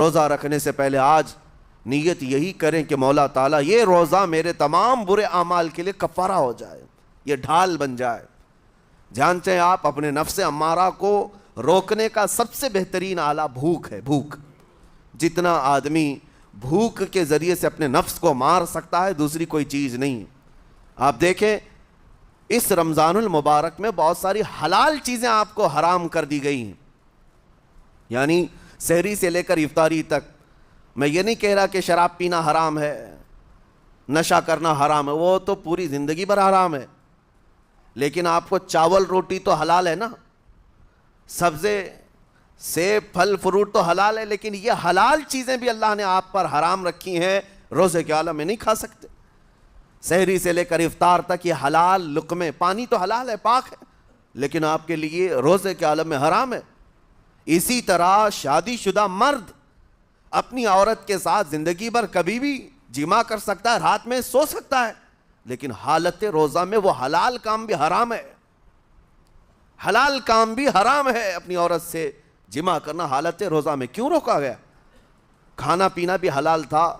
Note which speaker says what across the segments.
Speaker 1: روزہ رکھنے سے پہلے آج نیت یہی کریں کہ مولا تعالیٰ یہ روزہ میرے تمام برے اعمال کے لیے کفارہ ہو جائے، یہ ڈھال بن جائے۔ جانتے ہیں آپ اپنے نفس امارہ کو روکنے کا سب سے بہترین آلہ بھوک ہے۔ بھوک، جتنا آدمی بھوک کے ذریعے سے اپنے نفس کو مار سکتا ہے دوسری کوئی چیز نہیں۔ آپ دیکھیں اس رمضان المبارک میں بہت ساری حلال چیزیں آپ کو حرام کر دی گئی ہیں، یعنی سحری سے لے کر افطاری تک۔ میں یہ نہیں کہہ رہا کہ شراب پینا حرام ہے، نشہ کرنا حرام ہے، وہ تو پوری زندگی بھر حرام ہے، لیکن آپ کو چاول روٹی تو حلال ہے نا، سبزے سیب پھل فروٹ تو حلال ہے، لیکن یہ حلال چیزیں بھی اللہ نے آپ پر حرام رکھی ہیں، روزے کے عالم میں نہیں کھا سکتے۔ سحری سے لے کر افطار تک یہ حلال لقمے، پانی تو حلال ہے، پاک ہے، لیکن آپ کے لیے روزے کے عالم میں حرام ہے۔ اسی طرح شادی شدہ مرد اپنی عورت کے ساتھ زندگی بھر کبھی بھی جماع کر سکتا ہے، رات میں سو سکتا ہے، لیکن حالت روزہ میں وہ حلال کام بھی حرام ہے۔ حلال کام بھی حرام ہے، اپنی عورت سے جماع کرنا حالت روزہ میں کیوں روکا گیا؟ کھانا پینا بھی حلال تھا،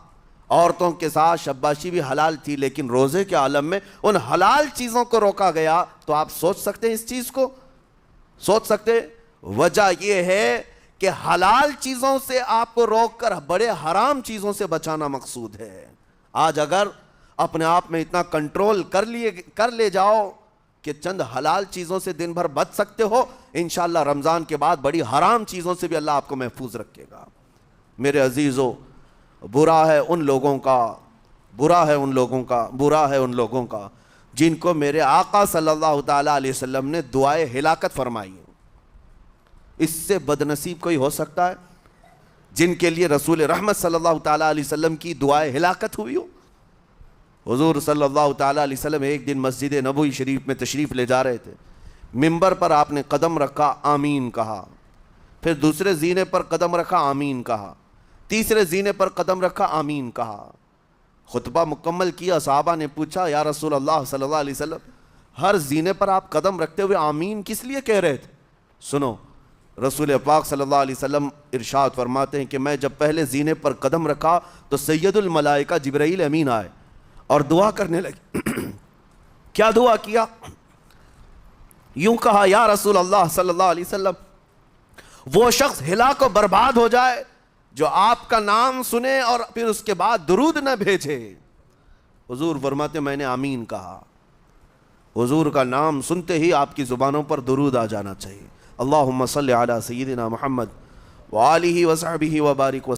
Speaker 1: عورتوں کے ساتھ شباشی بھی حلال تھی، لیکن روزے کے عالم میں ان حلال چیزوں کو روکا گیا۔ تو آپ سوچ سکتے ہیں اس چیز کو، سوچ سکتے؟ وجہ یہ ہے کہ حلال چیزوں سے آپ کو روک کر بڑے حرام چیزوں سے بچانا مقصود ہے۔ آج اگر اپنے آپ میں اتنا کنٹرول کر لے جاؤ کہ چند حلال چیزوں سے دن بھر بچ سکتے ہو، انشاءاللہ رمضان کے بعد بڑی حرام چیزوں سے بھی اللہ آپ کو محفوظ رکھے گا۔ میرے عزیزو، برا ہے ان لوگوں کا جن کو میرے آقا صلی اللہ تعالیٰ علیہ وسلم نے دعائے ہلاکت فرمائی ہے۔ اس سے بدنصیب کوئی ہو سکتا ہے جن کے لیے رسول رحمت صلی اللہ تعالیٰ علیہ وسلم کی دعائے ہلاکت ہوئی ہو؟ حضور صلی اللہ تعالیٰ علیہ وسلم ایک دن مسجد نبوی شریف میں تشریف لے جا رہے تھے، منبر پر آپ نے قدم رکھا، آمین کہا، پھر دوسرے زینے پر قدم رکھا، آمین کہا، تیسرے زینے پر قدم رکھا، آمین کہا۔ خطبہ مکمل کیا، صحابہ نے پوچھا یا رسول اللہ صلی اللہ علیہ وسلم ہر زینے پر آپ قدم رکھتے ہوئے آمین کس لیے کہہ رہے تھے؟ سنو، رسول پاک صلی اللہ علیہ وسلم ارشاد فرماتے ہیں کہ میں جب پہلے زینے پر قدم رکھا تو سید الملائکہ جبرائیل امین آئے اور دعا کرنے لگے۔ کیا دعا کیا؟ یوں کہا، یا رسول اللہ صلی اللہ علیہ وسلم وہ شخص ہلاک و برباد ہو جائے جو آپ کا نام سنے اور پھر اس کے بعد درود نہ بھیجے۔ حضور فرماتے میں نے آمین کہا۔ حضور کا نام سنتے ہی آپ کی زبانوں پر درود آ جانا چاہیے۔ اللہم صلی علی سیدنا محمد وآلہ وصحبہ وبارک وسلم۔